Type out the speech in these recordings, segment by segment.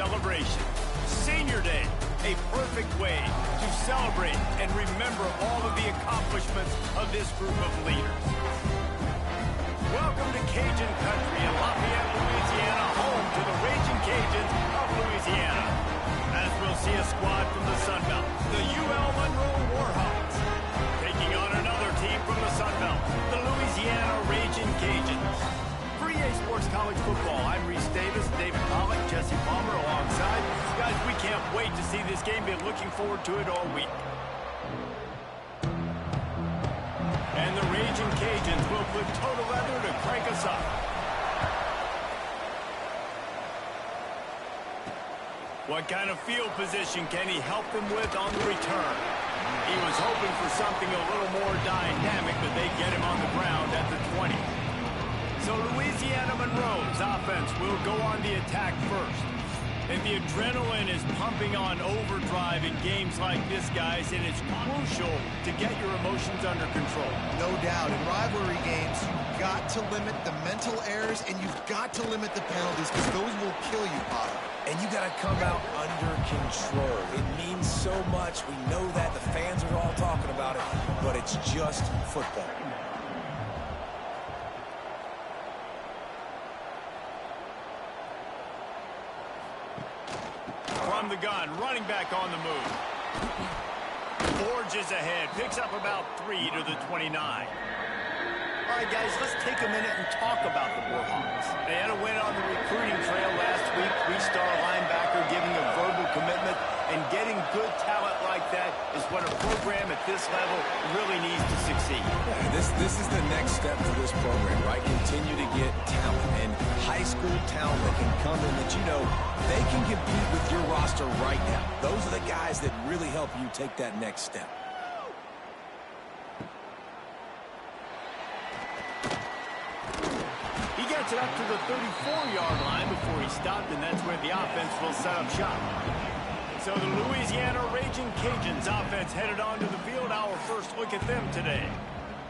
celebration. Senior Day, a perfect way to celebrate and remember all of the accomplishments of this group of leaders. Welcome to Cajun Country in Lafayette, Louisiana, home to the Raging Cajuns of Louisiana. As we'll see a squad from the Sun Belt, the UL Monroe Warhawks, taking on another team from the Sun Belt, the Louisiana Raging Cajuns. For EA Sports College Football, I'm Reese Davis, David Pollock, Jesse Palmer alongside. Guys, we can't wait to see this game. Been looking forward to it all week. And the Raging Cajuns will put total leather to crank us up. What kind of field position can he help them with on the return? He was hoping for something a little more dynamic, but they get him on the ground at the 20. So Louisiana Monroe's offense will go on the attack first. And the adrenaline is pumping on overdrive in games like this, guys, and it's crucial to get your emotions under control. No doubt. In rivalry games, you've got to limit the mental errors, and you've got to limit the penalties, because those will kill you, Potter. And you got to come out under control. It means so much. We know that. The fans are all talking about it, but it's just football. From the gun, running back on the move. Forges ahead, picks up about 3 to the 29. All right, guys, let's take a minute and talk about the Warhawks. They had a win on the recruiting trail last week. 3-star linebacker giving a verbal commitment, and getting good talent like that is what a program at this level really needs to succeed. Yeah, this is the next step for this program, right? Continue to get talent, and high school talent that can come in that, you know, they can compete with your roster right now. Those are the guys that really help you take that next step. He gets it up to the 34-yard line before he stopped, and that's where the offense will set up shop. So the Louisiana Raging Cajuns offense headed onto the field. Our first look at them today.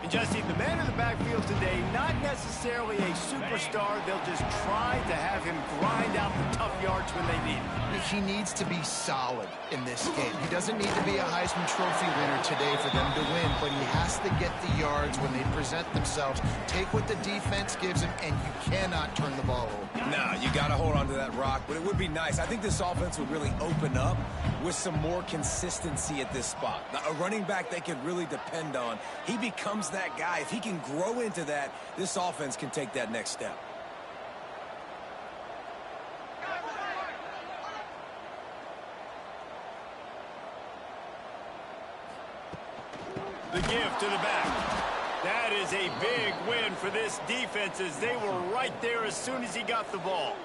And Jesse, the man in the backfield today, not necessarily a superstar. They'll just try to have him grind out the tough yards when they need him. He needs to be solid in this game. He doesn't need to be a Heisman Trophy winner today for them to win, but he has to get the yards when they present themselves. Take what the defense gives him, and you cannot turn the ball over. No, you got to hold on to that rock, but it would be nice. I think this offense would really open up with some more consistency at this spot. Now, a running back they can really depend on. He becomes that guy. If he can grow into that, this offense can take that next step. The give to the back. That is a big win for this defense, as they were right there as soon as he got the ball.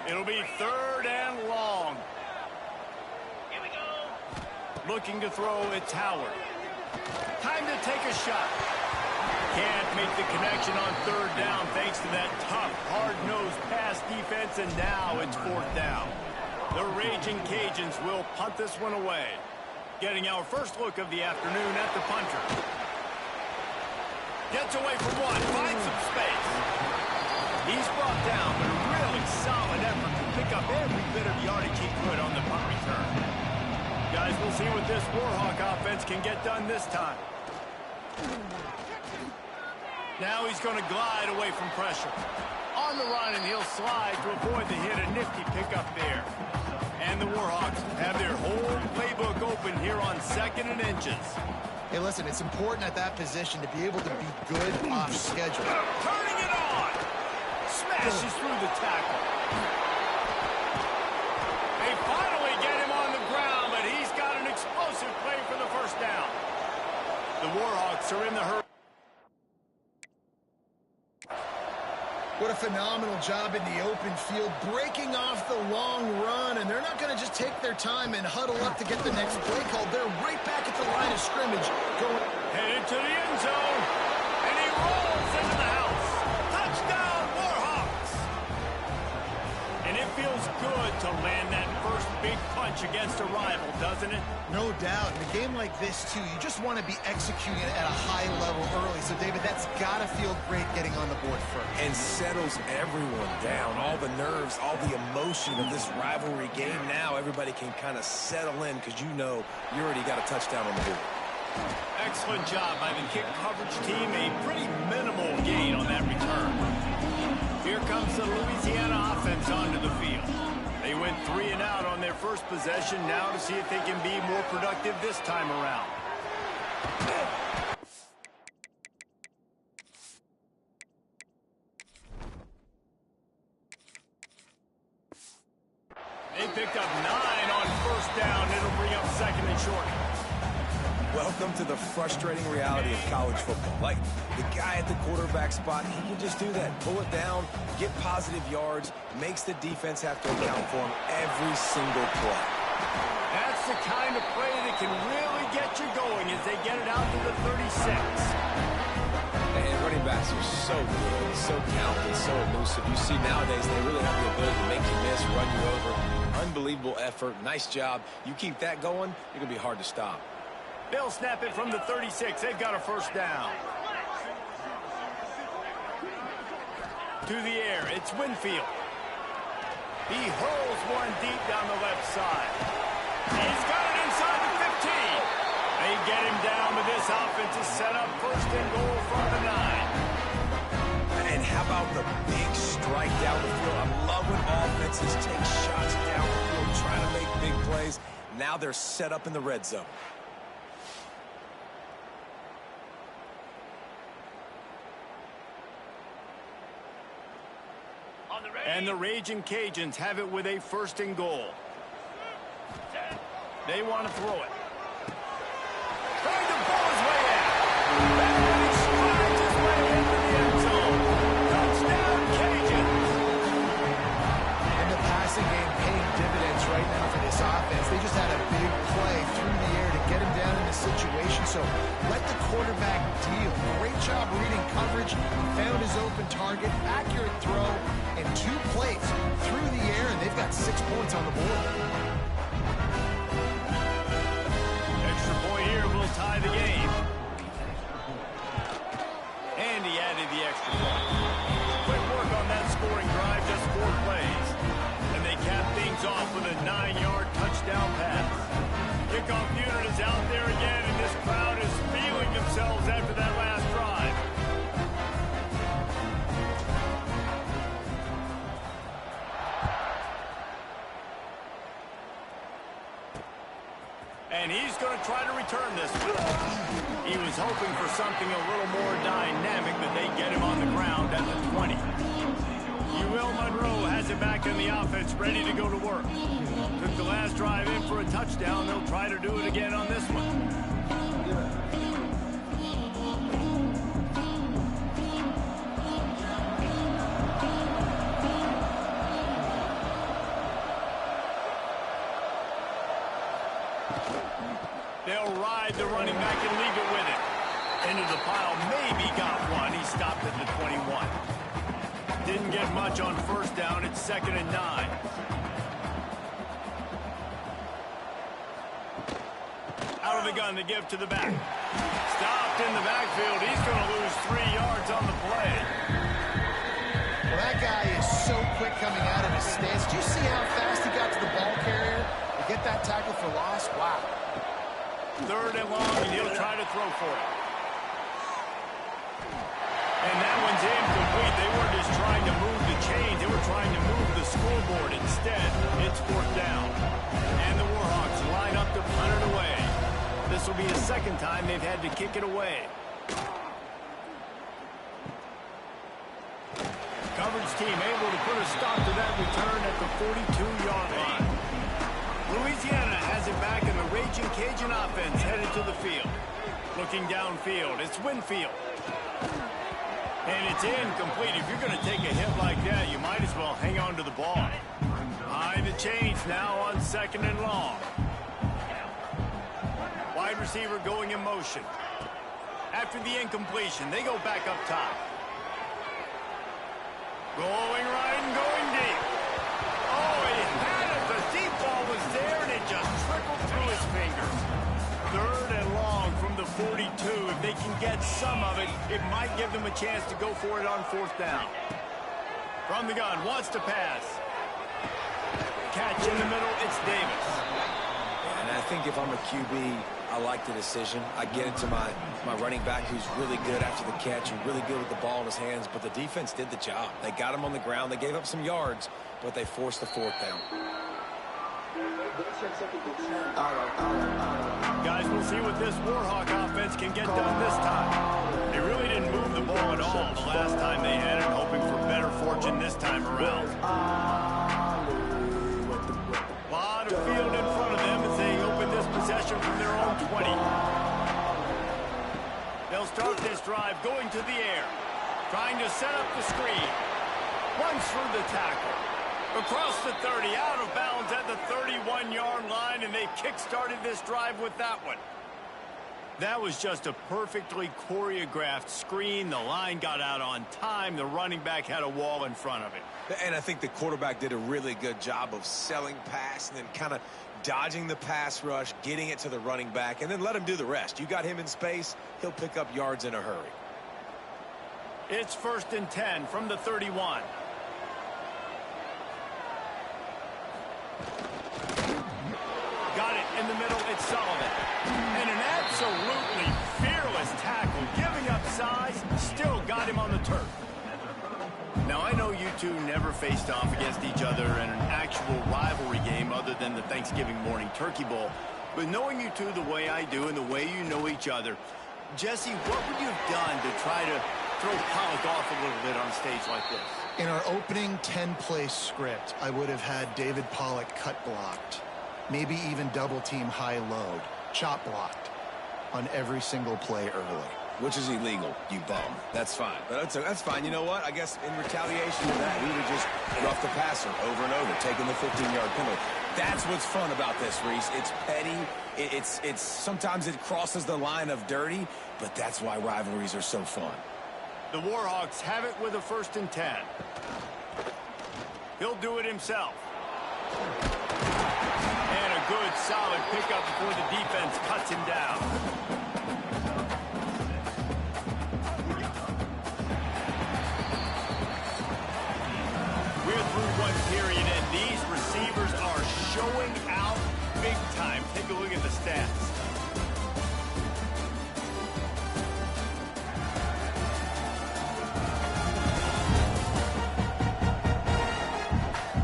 It'll be 3rd and long. Here we go. Looking to throw, it's Howard. Time to take a shot. Can't make the connection on 3rd down thanks to that tough, hard-nosed pass defense, and now it's 4th down. The Raging Cajuns will punt this one away. Getting our first look of the afternoon at the punter. Gets away from one, finds some space. He's brought down, but a really solid effort to pick up every bit of yardage he could on the punt return. Guys, we'll see what this Warhawk offense can get done this time. Now he's going to glide away from pressure. On the run, and he'll slide to avoid the hit. A nifty pickup there. And the Warhawks have their whole playbook open here on 2nd and inches. Hey, listen, it's important at that position to be able to be good off schedule. Turning it on! Smashes through the tackle. They finally get him on the ground, but he's got an explosive play for the 1st down. The Warhawks are in the hurry. What a phenomenal job in the open field, breaking off the long run, and they're not going to just take their time and huddle up to get the next play called. They're right back at the line of scrimmage. Headed to the end zone, and he rolls into the house. Touchdown, Warhawks! And it feels good to land that first big punch crunch against a rival, doesn't it? No doubt. In a game like this, too, you just want to be executing it at a high level early. So, David, that's got to feel great getting on the board first. And settles everyone down. All the nerves, all the emotion of this rivalry game. Now everybody can kind of settle in because you know you already got a touchdown on the board. Excellent job by the kick coverage team. A pretty minimal gain on that return. Here comes the Louisiana offense onto the field. They went 3 and out on their first possession. Now to see if they can be more productive this time around. They picked up 9 on first down. It'll bring up second and short. Welcome to the frustrating reality of college football. Like, the guy at the quarterback spot, he can just do that. Pull it down, get positive yards, makes the defense have to account for him every single play. That's the kind of play that can really get you going as they get it out to the 36. And running backs are so good, so talented, so elusive. You see nowadays they really have the ability to make you miss, run you over. Unbelievable effort, nice job. You keep that going, you're going to be hard to stop. They'll snap it from the 36. They've got a first down. To the air, it's Winfield. He hurls one deep down the left side. He's got it inside the 15. They get him down, but this offense is set up first and goal from the 9. And how about the big strike down the field? I love when offenses take shots down the field, trying to make big plays. Now they're set up in the red zone. And the Raging Cajuns have it with a first and goal. They want to throw it. Trying to pull his way out. He strides his way into the end zone. Touchdown, Cajuns. And the passing game paying dividends right now for this offense. They just had a big play through the air to get him down in this situation. So let the quarterback deal. Great job reading coverage. He found his open target, accurate throw, and 2 plays through the air, and they've got 6 points on the board. Extra point here will tie the game. And he added the extra point. Quick work on that scoring drive, just 4 plays. And they cap things off with a 9-yard touchdown pass. Kickoff unit is out there again, and this crowd is feeling themselves after that last drive. And he's going to try to return this one. He was hoping for something a little more dynamic, but they get him on the ground at the 20. Monroe has it back in the offense, ready to go to work. Took the last drive in for a touchdown. They'll try to do it again on this one. They'll ride the running back and leave it with him. Into the pile, maybe got one. He stopped at the 21. Didn't get much on first down. It's 2nd and 9. Out of the gun to give to the back. Stopped in the backfield. He's going to lose 3 yards on the play. Well, that guy is so quick coming out of his stance. Do you see how fast he got to the ball carrier to get that tackle for loss? Wow. 3rd and long, and he'll try to throw for it. And that one's incomplete. They weren't just trying to move the chains. They were trying to move the scoreboard. Instead, it's 4th down. And the Warhawks line up to punt it away. This will be the 2nd time they've had to kick it away. Coverage team able to put a stop to that return at the 42-yard line. Louisiana has it back, and the Raging Cajun offense headed to the field. Looking downfield, it's Winfield. And it's incomplete. If you're going to take a hit like that, you might as well hang on to the ball. Behind the chains now on 2nd and long. Wide receiver going in motion. After the incompletion, they go back up top. Going right and going deep. Oh, he had it. The deep ball was there, and it too. If they can get some of it, it might give them a chance to go for it on 4th down. From the gun, wants to pass. Catch in the middle, it's Davis. And I think if I'm a QB, I like the decision. I get it to my running back who's really good after the catch and really good with the ball in his hands, but the defense did the job. They got him on the ground. They gave up some yards, but they forced the 4th down. Guys, we'll see what this Warhawk offense can get done this time. They really didn't move the ball at all the last time they had it, hoping for better fortune this time around. A lot of field in front of them as they open this possession from their own 20. They'll start this drive going to the air, trying to set up the screen. Runs through the tackle. Across the 30, out of bounds at the 31-yard line, and they kick-started this drive with that one. That was just a perfectly choreographed screen. The line got out on time. The running back had a wall in front of it. And I think the quarterback did a really good job of selling pass and then kind of dodging the pass rush, getting it to the running back, and then let him do the rest. You got him in space, he'll pick up yards in a hurry. It's 1st and 10 from the 31. Got it in the middle, it's Sullivan. And an absolutely fearless tackle, giving up size, still got him on the turf. Now, I know you two never faced off against each other in an actual rivalry game other than the Thanksgiving morning turkey bowl. But knowing you two the way I do and the way you know each other, Jesse, what would you have done to try to throw Pollock off a little bit on a stage like this? In our opening 10-play script, I would have had David Pollock cut blocked, maybe even double-team high-load, chop blocked on every single play early. Which is illegal, you bum. That's fine. But that's fine. You know what? I guess in retaliation to that, we would just rough the passer over and over, taking the 15-yard penalty. That's what's fun about this, Reese. It's petty. It's sometimes it crosses the line of dirty, but that's why rivalries are so fun. The Warhawks have it with a 1st and 10. He'll do it himself. And a good, solid pickup before the defense cuts him down. We're through one period, and these receivers are showing out big time. Take a look at the stats.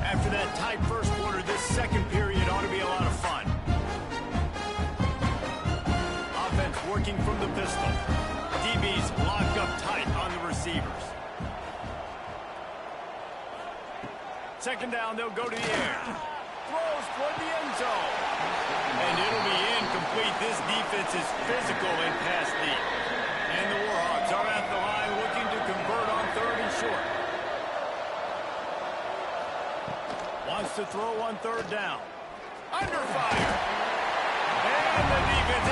After that tight first quarter, this second period ought to be a lot of fun. Offense working from the pistol. DBs locked up tight on the receivers. Second down, they'll go to the air. Throws toward the end zone. And it'll be incomplete. This defense is physical and pass deep. And the Warhawks are at the line looking to convert on 3rd and short. Wants to throw on 3rd down. Under fire. And the defense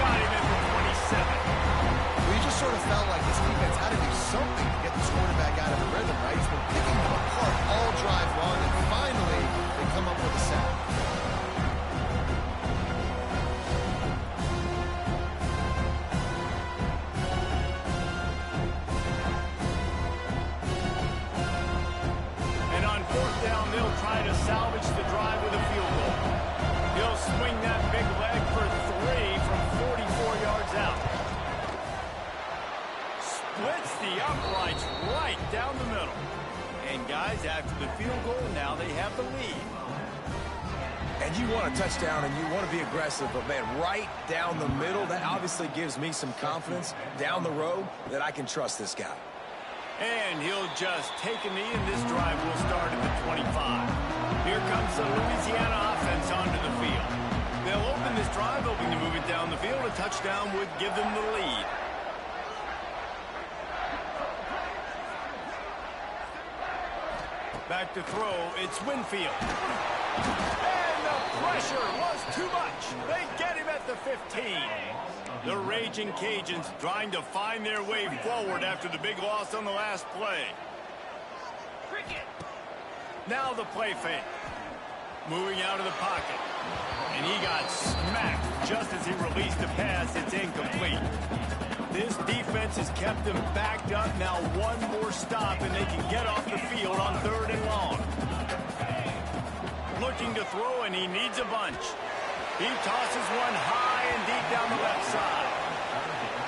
got him in for 27. We just sort of felt like this defense had to do something to get this quarterback out of the rhythm, right? He's been picking them apart all drive long, and finally they come up with a sack. And on 4th down, they'll try to salvage the drive with a field goal. He'll swing that big leg for 3 from 44 yards out. Splits the uprights right down the middle. And guys, after the field goal, now they have the lead. And you want a touchdown and you want to be aggressive, but man, right down the middle, that obviously gives me some confidence down the road that I can trust this guy. And he'll just take a knee, and this drive will start at the 25. Here comes the Louisiana offense onto the field. They'll open this drive, hoping to move it down the field. A touchdown would give them the lead. Back to throw, it's Winfield. And the pressure was too much. They get him at the 15. The Raging Cajuns trying to find their way forward after the big loss on the last play. Now the play fake. Moving out of the pocket. And he got smacked just as he released the pass. It's incomplete. defense has kept them backed up. Now one more stop, and they can get off the field on 3rd and long. Looking to throw, and he needs a bunch. He tosses one high and deep down the left side.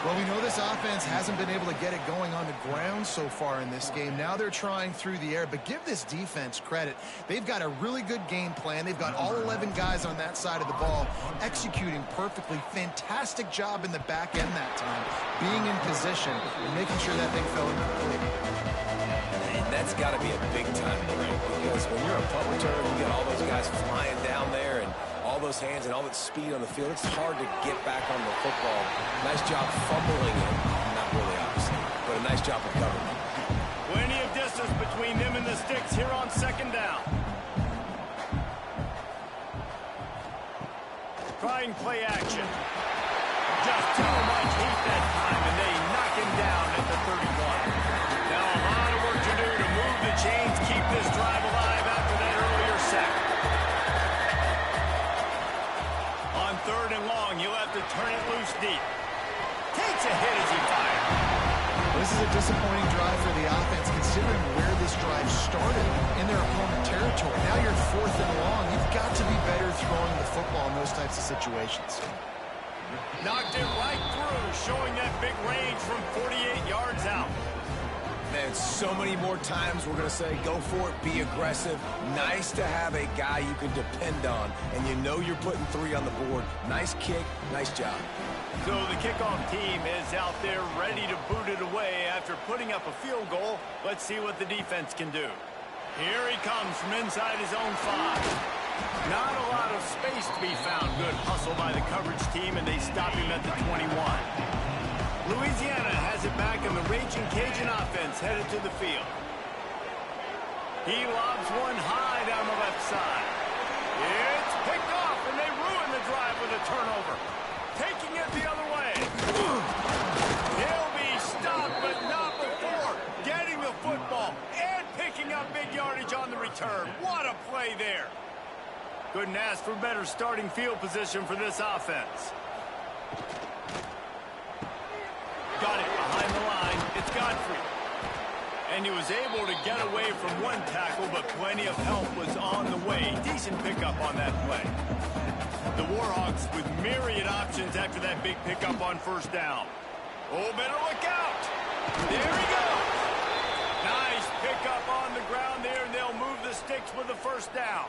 Well, we know this offense hasn't been able to get it going on the ground so far in this game. Now they're trying through the air, but give this defense credit. They've got a really good game plan. They've got all 11 guys on that side of the ball executing perfectly. Fantastic job in the back end that time, being in position and making sure that thing fell into play. And that's got to be a big-time break, because when you're a punt returner, you get all those guys flying down there and all those hands and all that speed on the field. It's hard to get back on the football. Nice job fumbling it. Not really, obviously, but a nice job recovering it. Plenty of distance between them and the sticks here on 2nd down. Trying play action. Just too much heat that time, and they knock him down at the 31. Now a lot of work to do to move the chains, keep this drive alive after that earlier sack. On 3rd and long, you'll have to turn it loose deep. Takes a hit as he fires. This is a disappointing drive for the offense, considering where this drive started in their home territory. Now you're 4th and long. You've got to be better throwing the football in those types of situations. Knocked it right through, showing that big range from 48 yards out. Man, so many more times we're going to say, go for it, be aggressive. Nice to have a guy you can depend on, and you know you're putting 3 on the board. Nice kick, nice job. So the kickoff team is out there ready to boot it away after putting up a field goal. Let's see what the defense can do. Here he comes from inside his own 5. Not a lot of space to be found. Good hustle by the coverage team, and they stop him at the 21. Louisiana has it back, and the Raging Cajun offense headed to the field. He lobs one high down the left side. It's picked off, and they ruin the drive with a turnover. Taking it the other way. He'll be stopped, but not before getting the football and picking up big yardage on the return. What a play there. Couldn't ask for better starting field position for this offense. Got it behind the line. It's Godfrey. And he was able to get away from one tackle, but plenty of help was on the way. Decent pickup on that play. The Warhawks with myriad options after that big pickup on 1st down. Oh, better look out. There he goes. Nice pickup on the ground there, and they'll move the sticks with the 1st down.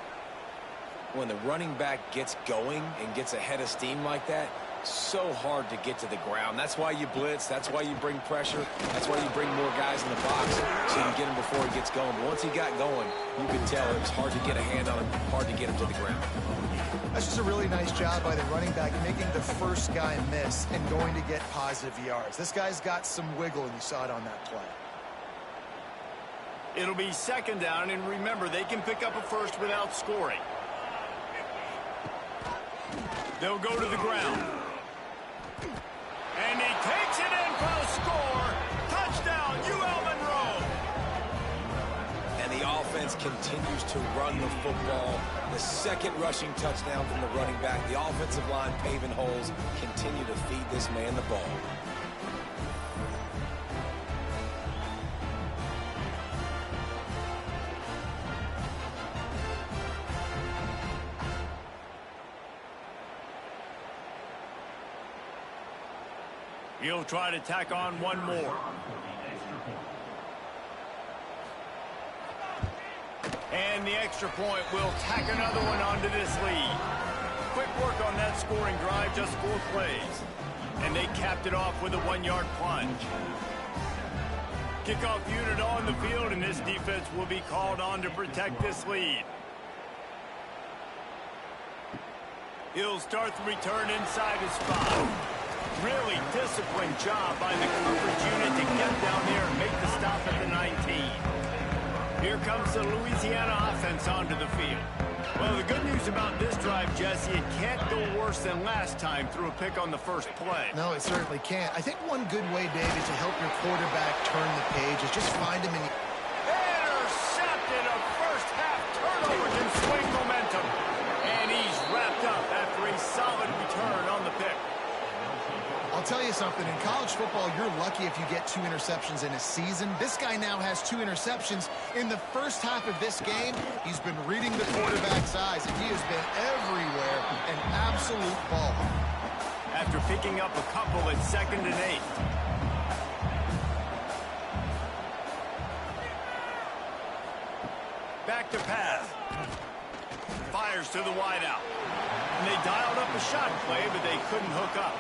When the running back gets going and gets ahead of steam like that, so hard to get to the ground. That's why you blitz. That's why you bring pressure. That's why you bring more guys in the box so you get him before he gets going. But once he got going, you could tell it was hard to get a hand on him, hard to get him to the ground. That's just a really nice job by the running back, making the first guy miss and going to get positive yards. This guy's got some wiggle, and you saw it on that play. It'll be 2nd down, and remember, they can pick up a first without scoring. They'll go to the ground. And he takes it in for the score. Touchdown, UL Monroe. And the offense continues to run the football. The 2nd rushing touchdown from the running back. The offensive line paving holes. Continue to feed this man the ball. He'll try to tack on one more. And the extra point will tack another one onto this lead. Quick work on that scoring drive, just 4 plays. And they capped it off with a 1-yard plunge. Kickoff unit on the field, and this defense will be called on to protect this lead. He'll start the return inside his 5. Really disciplined job by the coverage unit to get down there and make the stop at the 19. Here comes the Louisiana offense onto the field. Well, the good news about this drive, Jesse, it can't go worse than last time through a pick on the first play. No, it certainly can't. I think one good way, David, to help your quarterback turn the page is just find him in the... Intercepted. A first-half turnover can swing momentum. And he's wrapped up after a solid return on the pick. I'll tell you something. In college football, you're lucky if you get 2 interceptions in a season. This guy now has 2 interceptions. In the first half of this game, he's been reading the quarterback's eyes, and he has been everywhere, an absolute ball. After picking up a couple at 2nd and 8. Back to pass. Fires to the wideout. And they dialed up a shot play, but they couldn't hook up.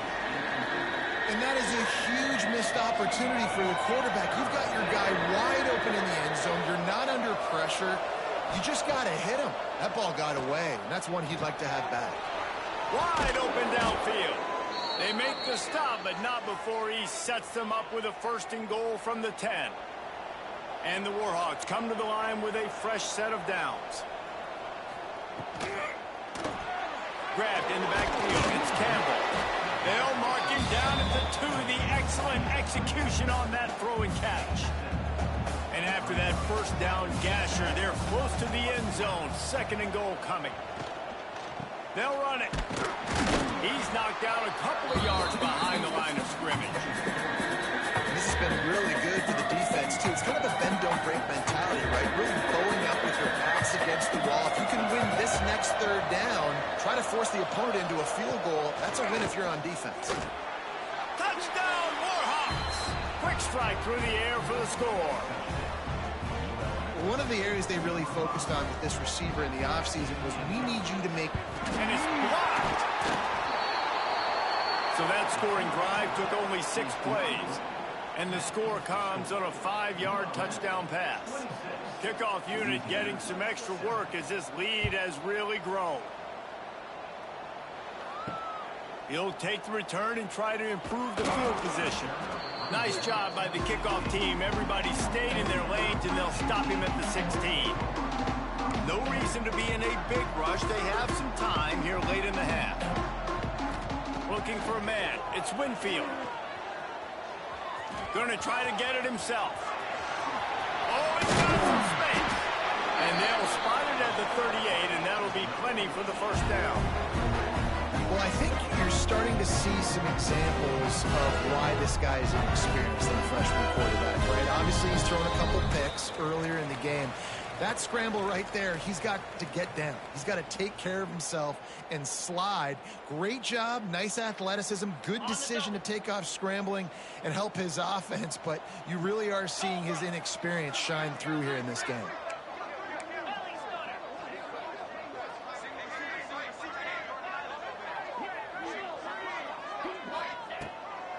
And that is a huge missed opportunity for the quarterback. You've got your guy wide open in the end zone. You're not under pressure. You just got to hit him. That ball got away, and that's one he'd like to have back. Wide open downfield. They make the stop, but not before he sets them up with a 1st and goal from the 10. And the Warhawks come to the line with a fresh set of downs. Grabbed in the backfield. It's Campbell. They'll mark him down at the 2. The excellent execution on that throw and catch. And after that 1st down gasher, they're close to the end zone. 2nd and goal coming. They'll run it. He's knocked out a couple of yards behind the line of scrimmage. This has been really good for the defense, too. It's kind of a bend-don't-break mentality, right? Really bowing up with your backs against the wall. If you can win this next 3rd down, try to force the opponent into a field goal. That's a win if you're on defense. Touchdown, Warhawks! Quick strike through the air for the score. One of the areas they really focused on with this receiver in the offseason was we need you to make... And it's blocked! So that scoring drive took only 6 plays. And the score comes on a 5-yard touchdown pass. Kickoff unit getting some extra work as this lead has really grown. He'll take the return and try to improve the field position. Nice job by the kickoff team. Everybody stayed in their lanes, and they'll stop him at the 16. No reason to be in a big rush. They have some time here late in the half. Looking for a man. It's Winfield. Going to try to get it himself. Oh, he's got some space. And they'll spot it at the 38, and that'll be plenty for the 1st down. Well, I think you're starting to see some examples of why this guy is inexperienced than a freshman quarterback, right? Obviously, he's thrown a couple picks earlier in the game. That scramble right there, he's got to get down. He's got to take care of himself and slide. Great job, nice athleticism, good decision to take off scrambling and help his offense, but you really are seeing his inexperience shine through here in this game.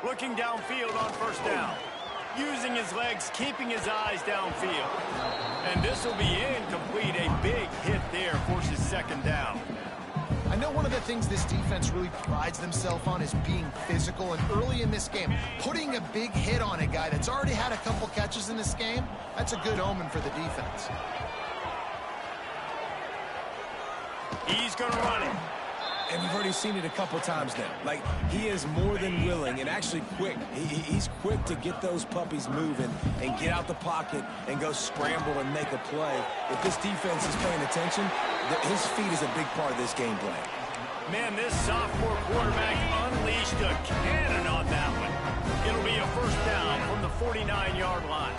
Looking downfield on 1st down. Using his legs, keeping his eyes downfield. And this will be incomplete. A big hit there forces 2nd down. I know one of the things this defense really prides themselves on is being physical. And early in this game, putting a big hit on a guy that's already had a couple catches in this game, that's a good omen for the defense. He's going to run it. And we've already seen it a couple times now. Like, he is more than willing and actually quick. He's quick to get those puppies moving and get out the pocket and go scramble and make a play. If this defense is paying attention, his feet is a big part of this game plan. Man, this sophomore quarterback unleashed a cannon on that one. It'll be a 1st down from the 49-yard line.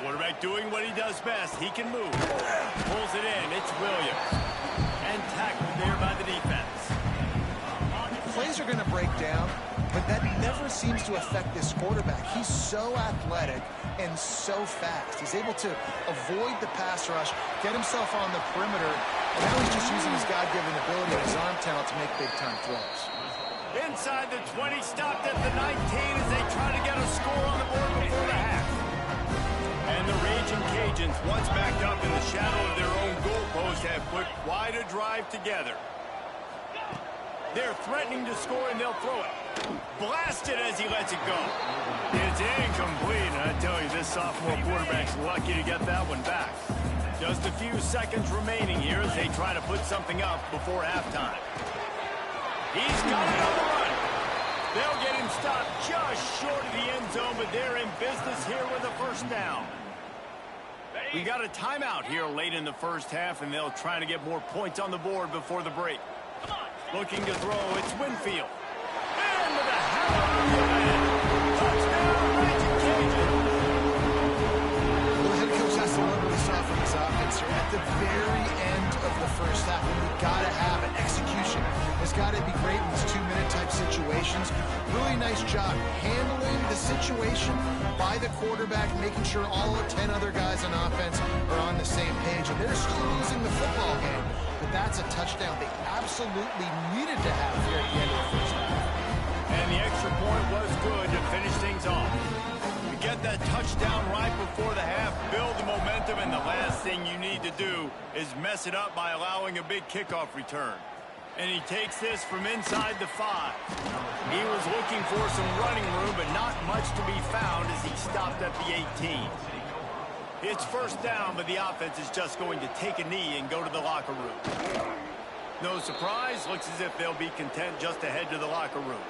Quarterback doing what he does best. He can move. Pulls it in. It's Williams. And tackled there by the defense. Plays are going to break down, but that never seems to affect this quarterback. He's so athletic and so fast. He's able to avoid the pass rush, get himself on the perimeter, and now he's just using his God-given ability and his arm talent to make big-time throws. Inside the 20, stopped at the 19 as they try to get a score on the board before the half. And the Raging Cajuns, once backed up in the shadow of their own goalpost, have put quite a drive together. They're threatening to score, and they'll throw it. Blasted as he lets it go. It's incomplete. And I tell you, this sophomore quarterback's lucky to get that one back. Just a few seconds remaining here as they try to put something up before halftime. He's got it on the run. They'll get him stopped just short of the end zone, but they're in business here with a 1st down. We got a timeout here late in the 1st half, and they'll try to get more points on the board before the break. Looking to throw, it's Winfield. Well, the head coach has to learn what he saw from his offense here at the very end of the first half. When we got to have it, execution has got to be great in these two-minute type situations. Really nice job handling the situation by the quarterback, making sure all 10 other guys on offense are on the same page. And they're still losing the football game, but that's a touchdown they absolutely needed to have here at the end of the first half. And the extra point was good to finish things off. You get that touchdown right before the half, build the momentum, and the last thing you need to do is mess it up by allowing a big kickoff return. And he takes this from inside the 5. He was looking for some running room, but not much to be found as he stopped at the 18. It's first down, but the offense is just going to take a knee and go to the locker room. No surprise, looks as if they'll be content just to head to the locker room.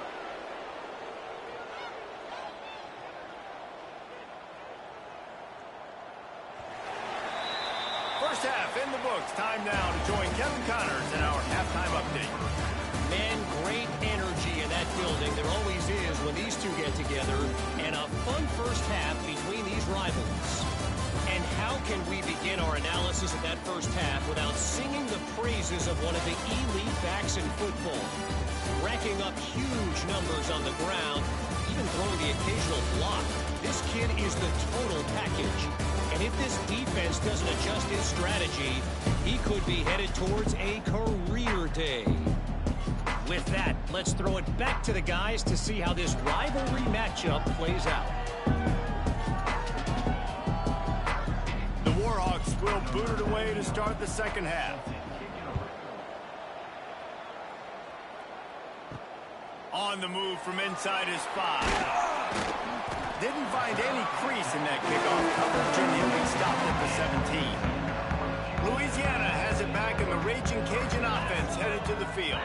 First half in the books. Time now to join Kevin Connors in our halftime update. Man, great energy in that building. There always is when these two get together. And a fun first half between these rivals. And how can we begin our analysis of that first half without singing the praises of one of the elite backs in football? Racking up huge numbers on the ground, even throwing the occasional block. This kid is the total package. And if this defense doesn't adjust his strategy, he could be headed towards a career day. With that, let's throw it back to the guys to see how this rivalry matchup plays out. The Warhawks will boot it away to start the second half. On the move from inside his 5. Didn't find any crease in that kickoff coverage, and he'll be stopped at the 17. Louisiana has it back, and the Raging Cajun offense headed to the field.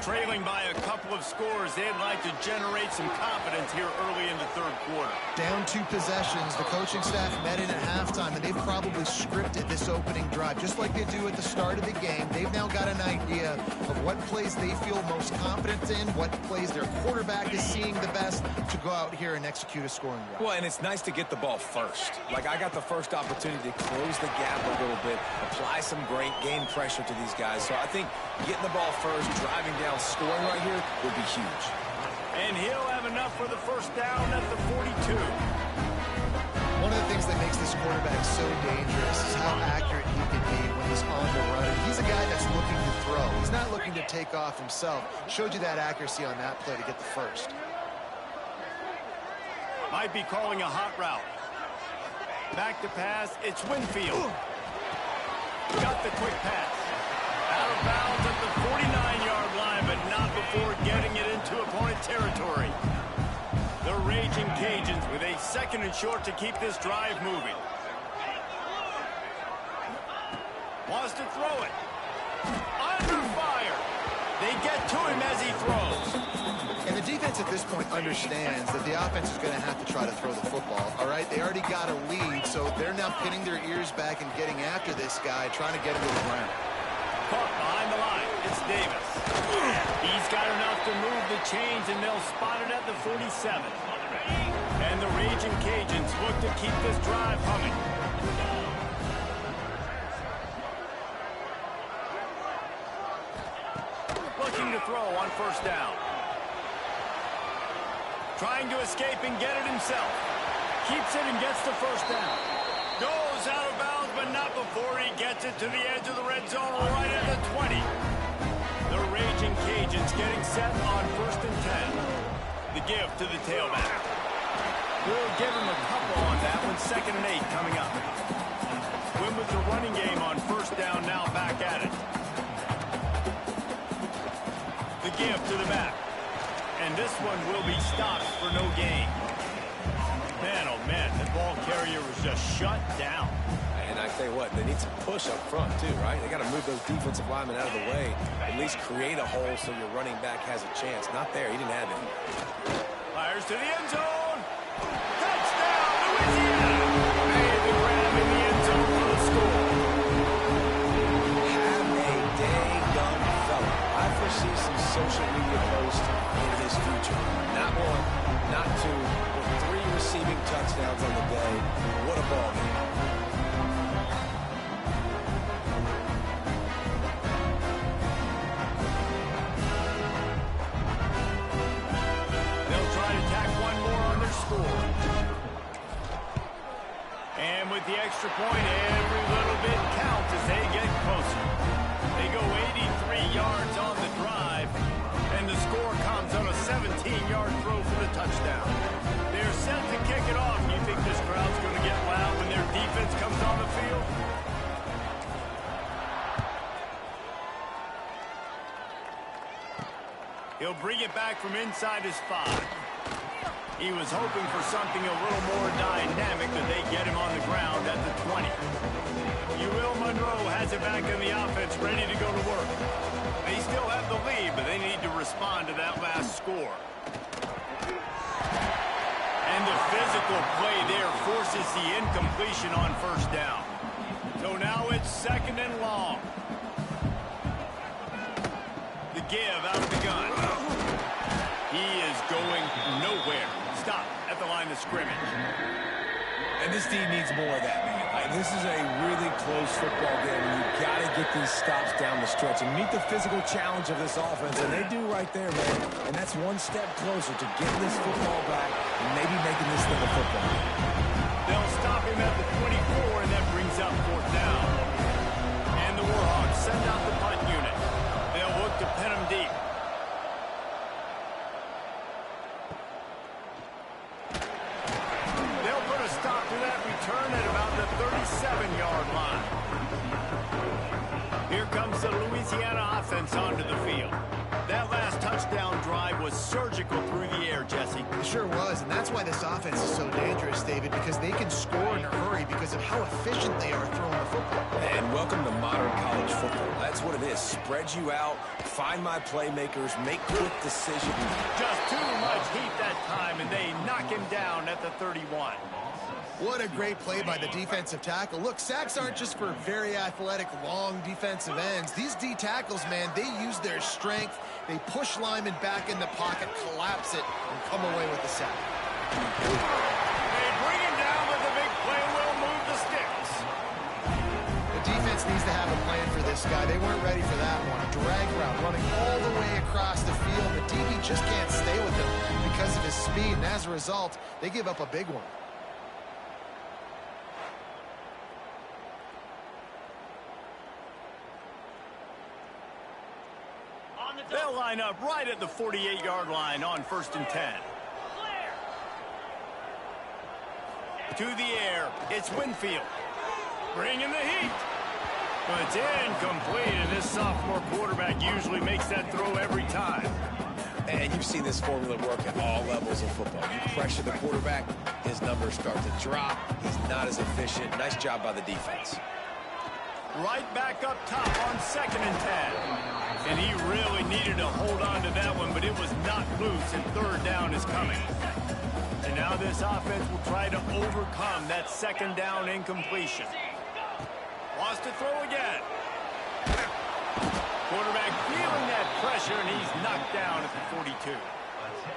Trailing by a couple of scores, they'd like to generate some confidence here early in the third quarter. Down 2 possessions, the coaching staff met in at halftime, and they've probably scripted this opening drive. Just like they do at the start of the game, they've now got an idea of what plays they feel most confident in, what plays their quarterback is seeing the best to go out here and execute a scoring drive. Well, and it's nice to get the ball first. Like, I got the first opportunity to close the gap a little bit, apply some great game pressure to these guys. So I think getting the ball first, driving down, scoring right here will be huge. And he'll have enough for the first down at the 42. One of the things that makes this quarterback so dangerous is how accurate he can be when he's on the run. He's a guy that's looking to throw. He's not looking to take off himself. Showed you that accuracy on that play to get the first. Might be calling a hot route. Back to pass, it's Winfield. Got the quick pass. Out of bounds at the 49-yard line, but not before getting it into opponent territory. The Raging Cajuns with a 2nd and short to keep this drive moving. Wants to throw it. Under fire. They get to him as he throws. And the defense at this point understands that the offense is going to have to try to throw the football, all right? They already got a lead, so they're now pinning their ears back and getting after this guy, trying to get him to the ground. Caught behind the line. It's Davis. He's got enough to move the chains, and they'll spot it at the 47. And the Raging Cajuns look to keep this drive humming. Looking to throw on first down. Trying to escape and get it himself. Keeps it and gets the first down. Goes out of bounds, but not before he gets it to the edge of the red zone right at the 20. The Raging Cajuns getting set on 1st and 10. The give to the tailback. We'll give him a couple on that one. 2nd and 8 coming up. Win with the running game on first down, now back at it. The give to the back. And this one will be stopped for no gain. Man, oh man, the ball carrier was just shut down. And I tell you what, they need some push up front too, right? They got to move those defensive linemen out of the way. At least create a hole so your running back has a chance. Not there. He didn't have it. Fires to the end zone. Touchdown, Louisiana. Made the grab in the end zone for the score. Have a day, young fella. I foresee some social media posts in his future. Not 2 with 3 receiving touchdowns on the day. What a ball game. They'll try to tack one more on their score. And with the extra point, every little bit counts as they get closer. They go 83 yards on the drive, and the score comes on a 17-yard throw for the touchdown. They're set to kick it off. You think this crowd's going to get loud when their defense comes on the field? He'll bring it back from inside his 5. He was hoping for something a little more dynamic, but they get him on the ground at the 20. Monroe has it back in the offense, ready to go to work. They still have the lead, but they need to respond to that last score. And the physical play there forces the incompletion on first down. So now it's 2nd and long. The give out of the gun. He is going nowhere. Stop at the line of scrimmage. And this team needs more of that, man. This is a really close football game, and you've got to get these stops down the stretch and meet the physical challenge of this offense, and they do right there, man. And that's one step closer to getting this football back and maybe making this thing a football game. They'll stop him at the 24, and that brings up 4th down. And the Warhawks send out the punt unit. They'll look to pin him deep. Stop to that return at about the 37-yard line. Here comes the Louisiana offense onto the field. That last touchdown drive was surgical through the air, Jesse. It sure was, and that's why this offense is so dangerous, David, because they can score in a hurry because of how efficient they are throwing the football. And welcome to modern college football. That's what it is. Spread you out, find my playmakers, make quick decisions. Just too much heat that time, and they knock him down at the 31. What a great play by the defensive tackle. Look, sacks aren't just for very athletic, long defensive ends. These D tackles, man, they use their strength. They push linemen back in the pocket, collapse it, and come away with the sack. They bring him down, but the big play will move the sticks. The defense needs to have a plan for this guy. They weren't ready for that one. Drag route, running all the way across the field. The DB just can't stay with him because of his speed, and as a result, they give up a big one. They'll line up right at the 48-yard line on 1st and 10. To the air, it's Winfield. Bringing the heat. But it's incomplete, and this sophomore quarterback usually makes that throw every time. And you've seen this formula work at all levels of football. You pressure the quarterback, his numbers start to drop. He's not as efficient. Nice job by the defense. Right back up top on 2nd and 10. And he really needed to hold on to that one, but it was not loose, and 3rd down is coming. And now this offense will try to overcome that 2nd down incompletion. Wants to throw again. Quarterback feeling that pressure, and he's knocked down at the 42.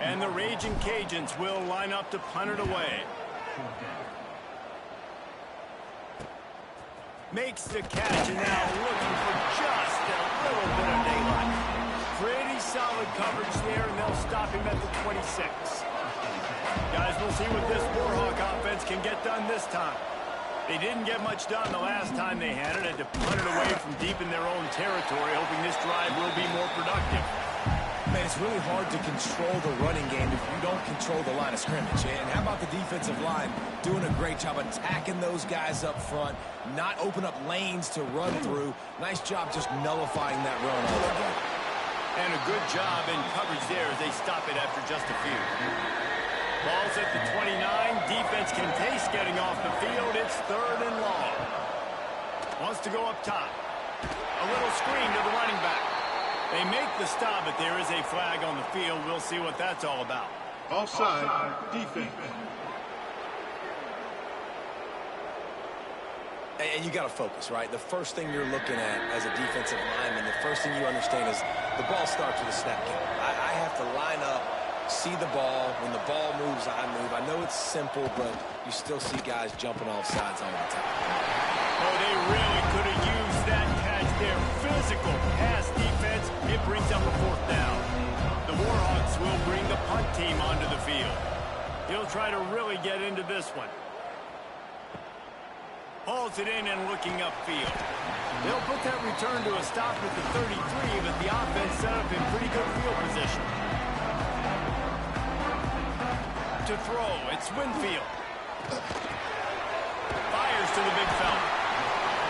And the Raging Cajuns will line up to punt it away. Makes the catch, and now looking for just a little bit of daylight. Pretty solid coverage there, and they'll stop him at the 26. Guys, we'll see what this Warhawk offense can get done this time. They didn't get much done the last time they had it to punt it away from deep in their own territory, hoping this drive will be more productive. Man, it's really hard to control the running game if you don't control the line of scrimmage. And how about the defensive line doing a great job attacking those guys up front, not open up lanes to run through. Nice job just nullifying that run altogether. And a good job in coverage there as they stop it after just a few. Ball's at the 29. Defense can taste getting off the field. It's 3rd and long. Wants to go up top. A little screen to the running back. They make the stop, but there is a flag on the field. We'll see what that's all about. Offside, defense. And you got to focus, right? The first thing you're looking at as a defensive lineman, the first thing you understand is the ball starts with a snap count. I have to line up, see the ball. When the ball moves, I move. I know it's simple, but you still see guys jumping off sides all the time. Oh, they really could have used that catch there. Physical pass defense. It brings up a 4th down. The Warhawks will bring the punt team onto the field. He'll try to really get into this one. Hauls it in and looking upfield. They'll put that return to a stop at the 33, but the offense set up in pretty good field position. To throw, it's Winfield. Fires to the big fella.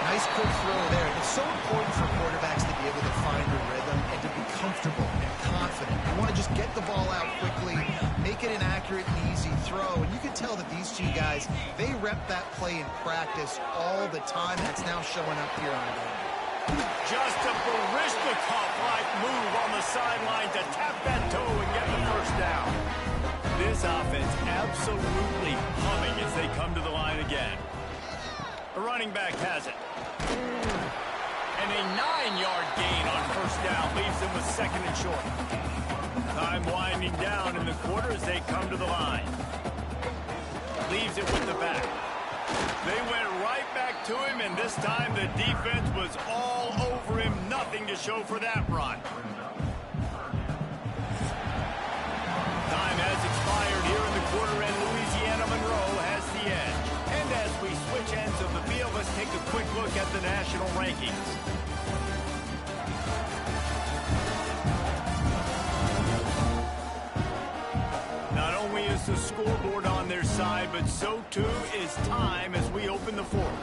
Nice quick throw there. It's so important for quarterbacks to be able to find a rhythm and to be comfortable and confident. You want to just get the ball out quickly, make it an accurate and easy throw. And you can tell that these two guys, they rep that play in practice all the time. That's now showing up here on the game. Just a Baryshnikov-like move on the sideline to tap that toe and get the 1st down. This offense absolutely humming as they come to the line again. The running back has it. And a 9-yard gain on 1st down leaves them with 2nd and short. Time winding down in the quarter as they come to the line. Leaves it with the back. They went right back to him, and this time the defense was all over him. Nothing to show for that run. Time has expired here in the quarter, and Louisiana Monroe has the edge. And as we switch ends of the field, let's take a quick look at the national rankings. Not only is the scoreboard on their side, but so too is time as we open the 4th.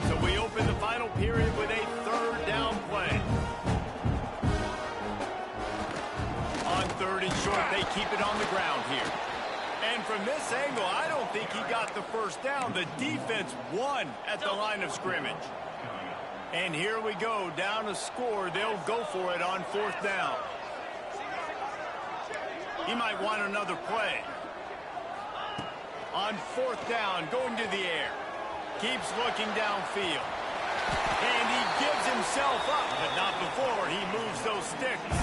So we open the final period with a 3rd down play. On 3rd and short, they keep it on the ground here. And from this angle, I don't think he got the 1st down. The defense won at the line of scrimmage. And here we go, down a score. They'll go for it on 4th down. He might want another play. On 4th down, going to the air. Keeps looking downfield. And he gives himself up, but not before he moves those sticks.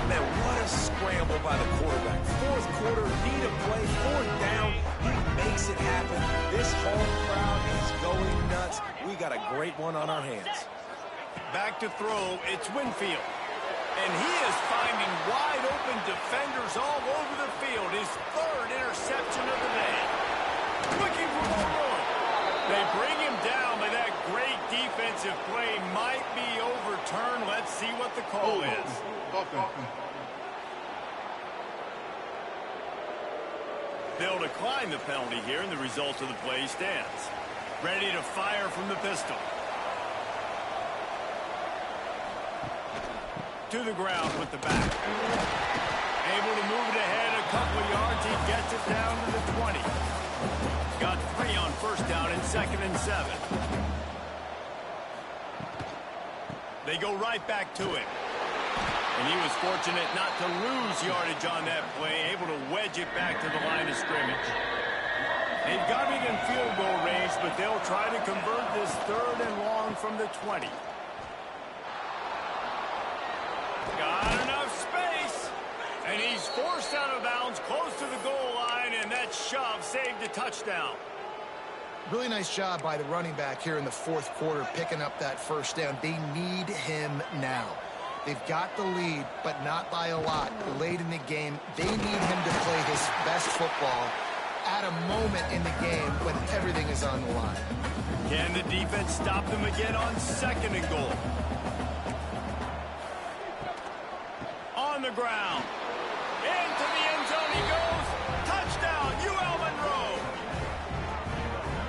Man, what a scramble by the quarterback. 4th quarter, need a play, 4th down. He makes it happen. This whole crowd is going nuts. We got a great one on our hands. Back to throw, it's Winfield. And he is finding wide open defenders all over the field. His 3rd interception of the day. Looking for more room. They bring him down, but that great defensive play might be overturned. Let's see what the call is. They'll decline the penalty here, and the result of the play stands. Ready to fire from the pistol. To the ground with the back. Able to move it ahead a couple of yards. He gets it down to the 20. Got 3 on 1st down and 2nd and 7. They go right back to him. And he was fortunate not to lose yardage on that play, able to wedge it back to the line of scrimmage. They've got it in field goal range, but they'll try to convert this 3rd and long from the 20. Got enough space. And he's forced out of bounds close to the goal line, and that shove saved a touchdown. Really nice job by the running back here in the 4th quarter, picking up that 1st down. They need him now. They've got the lead, but not by a lot. Late in the game, they need him to play his best football at a moment in the game when everything is on the line. Can the defense stop them again on 2nd and goal? On the ground. Into the end zone he goes. Touchdown, UL Monroe.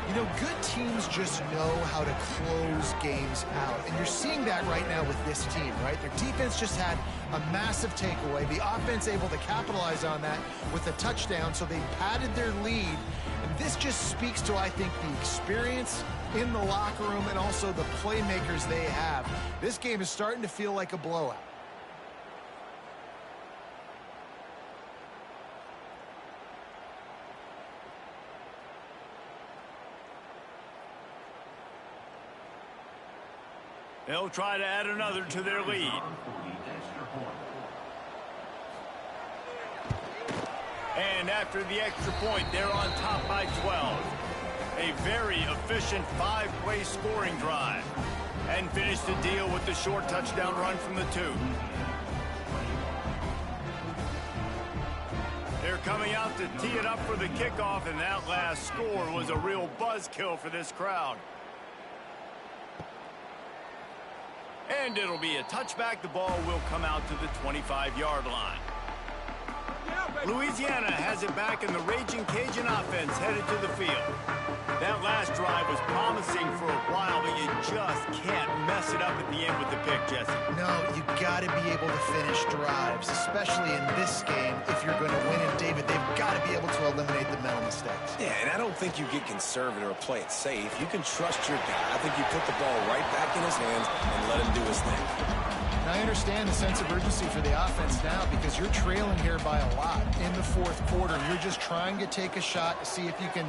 You know, good teams just know how to close games out. And you're seeing that right now with this team, right? Their defense just had a massive takeaway. The offense able to capitalize on that with a touchdown, so they padded their lead. And this just speaks to, I think, the experience in the locker room and also the playmakers they have. This game is starting to feel like a blowout. They'll try to add another to their lead. And after the extra point, they're on top by 12. A very efficient 5-play scoring drive. And finish the deal with the short touchdown run from the 2. They're coming out to tee it up for the kickoff, and that last score was a real buzzkill for this crowd. And it'll be a touchback. The ball will come out to the 25-yard line. Louisiana has it back, and the Raging Cajun offense headed to the field. That last drive was promising for a while, but you just can't mess it up at the end with the pick, Jesse. No, you got to be able to finish drives, especially in this game. If you're going to win it, David, they've got to be able to eliminate the mental mistakes. Yeah, and I don't think you get conservative or play it safe. You can trust your guy. I think you put the ball right back in his hands and let him do his thing. And I understand the sense of urgency for the offense now because you're trailing here by a lot in the fourth quarter. You're just trying to take a shot to see if you can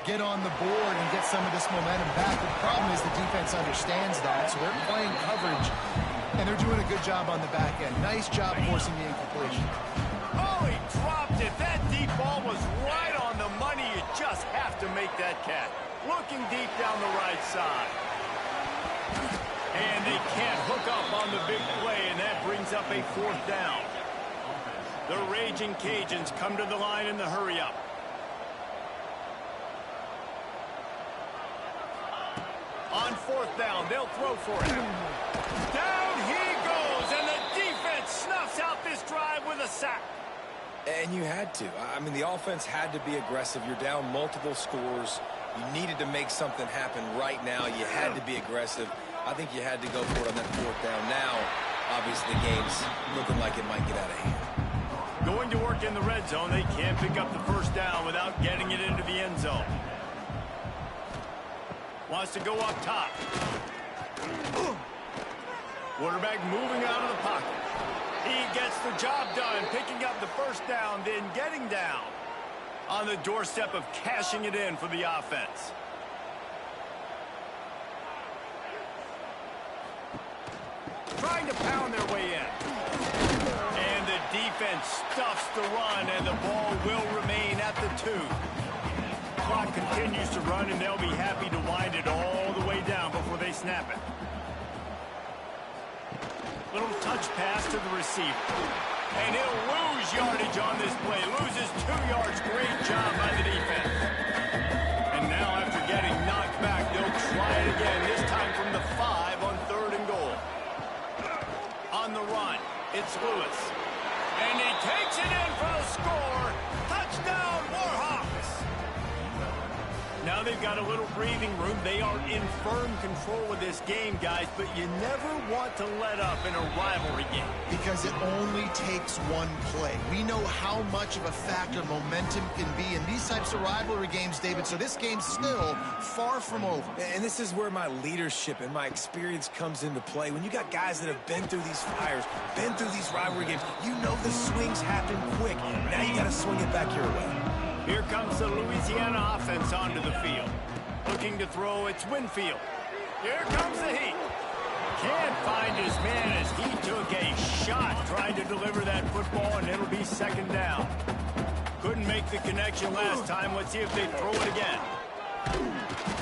get on the board and get some of this momentum back. The problem is the defense understands that, so they're playing coverage, and they're doing a good job on the back end. Nice job forcing the incompletion. Oh, he dropped it. That deep ball was right on the money. You just have to make that catch. Looking deep down the right side. And they can't hook up on the big play, and that brings up a 4th down. The Raging Cajuns come to the line in the hurry-up. On 4th down, they'll throw for it. Down he goes, and the defense snuffs out this drive with a sack. And you had to. I mean, the offense had to be aggressive. You're down multiple scores. You needed to make something happen right now. You had to be aggressive. I think you had to go for it on that 4th down. Now, obviously, the game's looking like it might get out of hand. Going to work in the red zone, they can't pick up the 1st down without getting it into the end zone. Wants to go up top. Quarterback moving out of the pocket. He gets the job done, picking up the 1st down, then getting down. On the doorstep of cashing it in for the offense. Trying to pound their way in. And the defense stuffs the run, and the ball will remain at the 2. Clock continues to run, and they'll be happy to wind it all the way down before they snap it. Little touch pass to the receiver. And he'll lose yardage on this play. Loses 2 yards. Great job by the defense. And now after getting knocked back, they'll try it again, this time from the 5 on 3rd and goal. On the run, it's Lewis. And he takes it in for the score. Touchdown, Warhawks! Now they've got a little breathing room. They are in firm control of this game, guys, but you never want to let up in a rivalry game. Because it only takes one play. We know how much of a factor momentum can be in these types of rivalry games, David, so this game's still far from over. And this is where my leadership and my experience comes into play. When you got guys that have been through these fires, been through these rivalry games, you know the swings happen quick. Now you got to swing it back your way. Here comes the Louisiana offense onto the field. Looking to throw, it's Winfield. Here comes the heat. Can't find his man as he took a shot trying to deliver that football, and it'll be 2nd down. Couldn't make the connection last time. Let's see if they throw it again.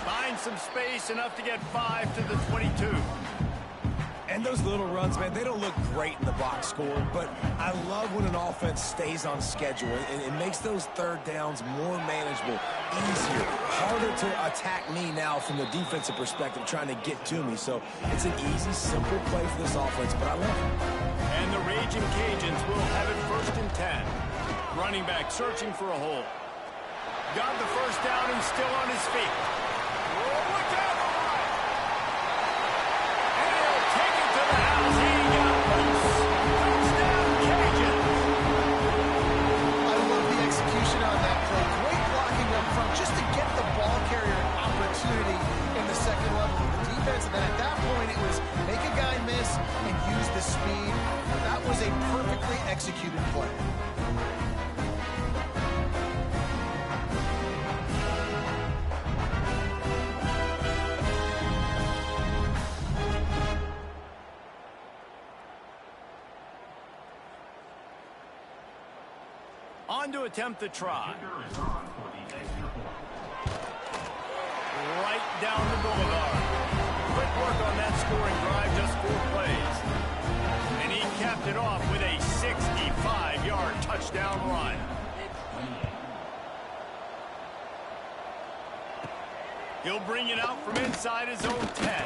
Find some space, enough to get 5 to the 22. And those little runs, man, they don't look great in the box score, but I love when an offense stays on schedule and it makes those 3rd downs more manageable, easier, harder to attack me now from the defensive perspective trying to get to me. So it's an easy, simple play for this offense, but I love it. And the Raging Cajuns will have it 1st and 10. Running back searching for a hole. Got the 1st down and still on his feet. Look out! And then at that point, it was make a guy miss and use the speed. That was a perfectly executed play. On to attempt the try. Right down the boulevard. Quick work on that scoring drive, just 4 plays. And he capped it off with a 65-yard touchdown run. He'll bring it out from inside his own 10.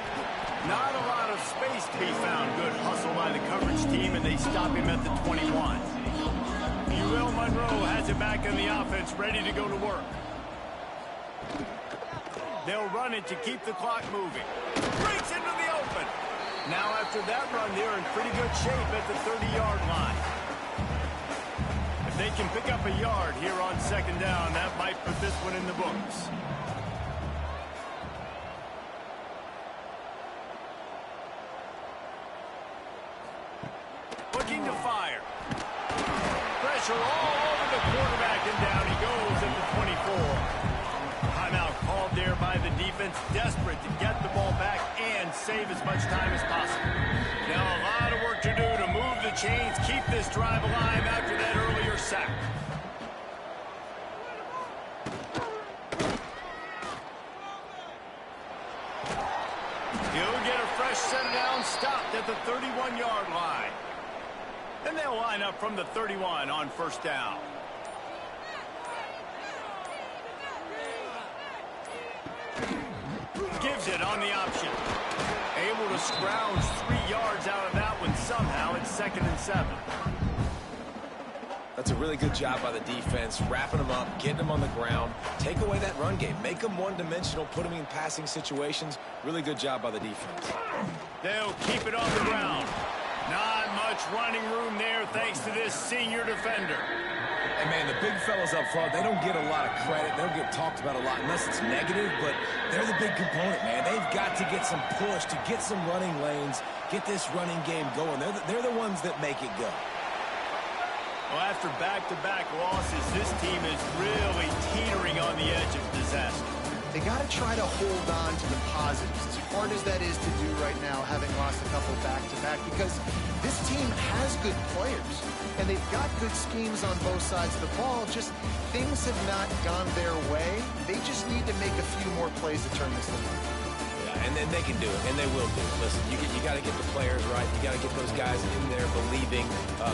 Not a lot of space to be found. Good hustle by the coverage team, and they stop him at the 21. Monroe has it back in the offense, ready to go to work. They'll run it to keep the clock moving. Breaks into the open. Now after that run, they're in pretty good shape at the 30-yard line. If they can pick up a yard here on 2nd down, that might put this one in the books. Looking to fire. Pressure all over the quarterback, and down he goes at the 24. Timeout called there by the defense, desperate to get the ball back and save as much time as possible. Now a lot of work to do to move the chains, keep this drive alive after that earlier sack. He'll get a fresh set down, stopped at the 31-yard line. And they'll line up from the 31 on 1st down. Gives it on the option. Able to scrounge 3 yards out of that one somehow. It's 2nd and 7. That's a really good job by the defense, wrapping them up, getting them on the ground, take away that run game, make them one-dimensional, put them in passing situations. Really good job by the defense. They'll keep it on the ground. Not much running room there thanks to this senior defender. And, man, the big fellas up front, they don't get a lot of credit. They don't get talked about a lot unless it's negative, but they're the big component, man. They've got to get some push, to get some running lanes, get this running game going. They're the ones that make it go. Well, after back-to-back losses, this team is really teetering on the edge of disaster. They got to try to hold on to the positives, as hard as that is to do right now, having lost a couple back-to-back, because this team has good players, and they've got good schemes on both sides of the ball. Just things have not gone their way. They just need to make a few more plays to turn this thing around. Yeah, and then they can do it, and they will do it. Listen, you got to get the players right. You got to get those guys in there believing.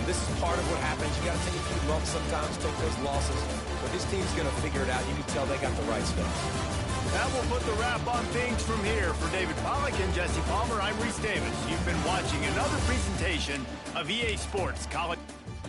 This is part of what happens. You got to take a few lumps sometimes, take those losses. But this team's going to figure it out. You can tell they got the right stuff. That will put the wrap on things from here. For David Pollack and Jesse Palmer, I'm Reese Davis. You've been watching another presentation of EA Sports College.